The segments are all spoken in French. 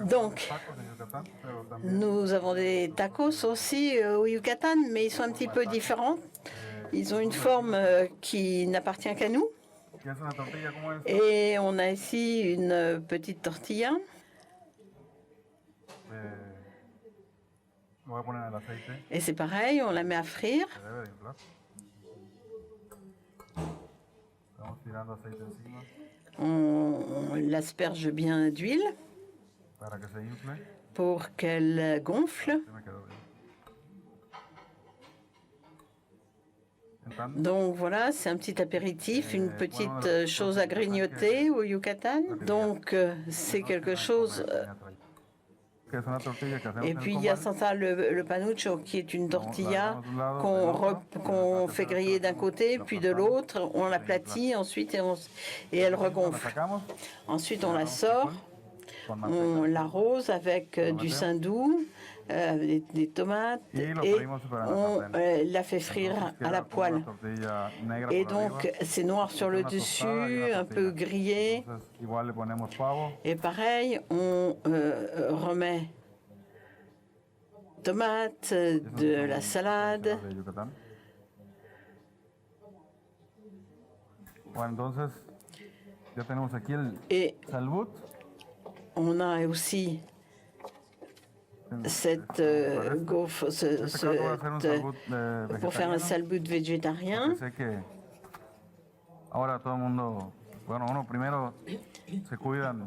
Donc, nous avons des tacos aussi au Yucatan, mais ils sont un petit peu différents. Ils ont une forme qui n'appartient qu'à nous. Et on a ici une petite tortilla. Et c'est pareil, on la met à frire. On l'asperge bien d'huile pour qu'elle gonfle. Donc voilà, c'est un petit apéritif, une petite chose à grignoter au Yucatan. Donc c'est quelque chose. Et puis il y a sans ça le panucho qui est une tortilla qu'on fait griller d'un côté, puis de l'autre, on l'aplatit ensuite et elle regonfle. Ensuite on la sort, on l'arrose avec du saindoux, des tomates et on la fait frire à la poêle. Et donc c'est noir sur le dessus, un peu grillé. Et pareil, on remet tomates, de la salade. Et on a aussi cette gaufre, pour faire un salbout végétarien.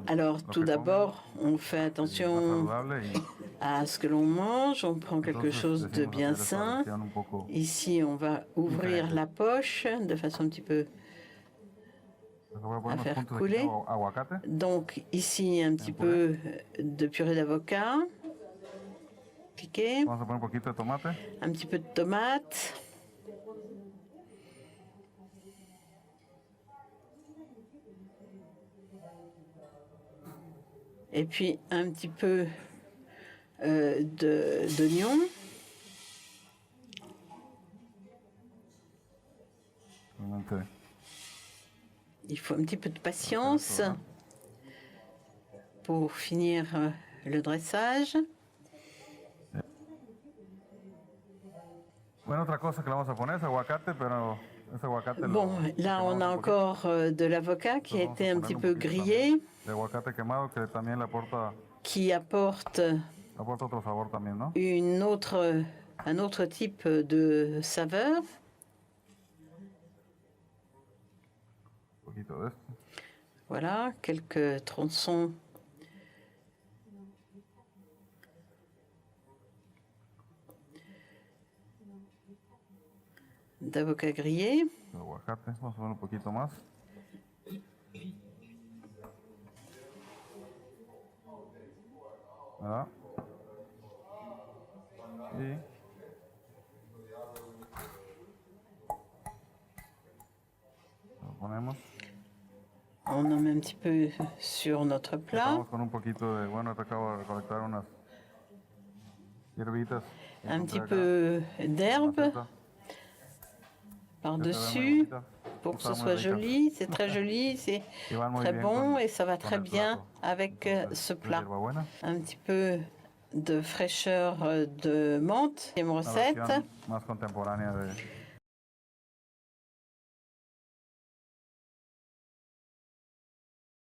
Alors, tout d'abord, on fait attention à ce que l'on mange, on prend quelque chose de bien sain. Ici, on va ouvrir la poche de façon un petit peu à faire couler. Donc, ici, un petit peu de purée d'avocat piqué, un petit peu de tomate. Et puis un petit peu d'oignon. Il faut un petit peu de patience pour finir le dressage. Bon, là on a encore de l'avocat qui a été un petit peu grillé, qui apporte un autre type de saveur. Voilà, quelques tronçons d'avocat grillé. Voilà. Et on en met un petit peu sur notre plat. Un petit peu d'herbe par-dessus pour que ce soit joli. C'est très joli, c'est très bon et ça va très bien avec ce plat. Un petit peu de fraîcheur de menthe, c'est une recette.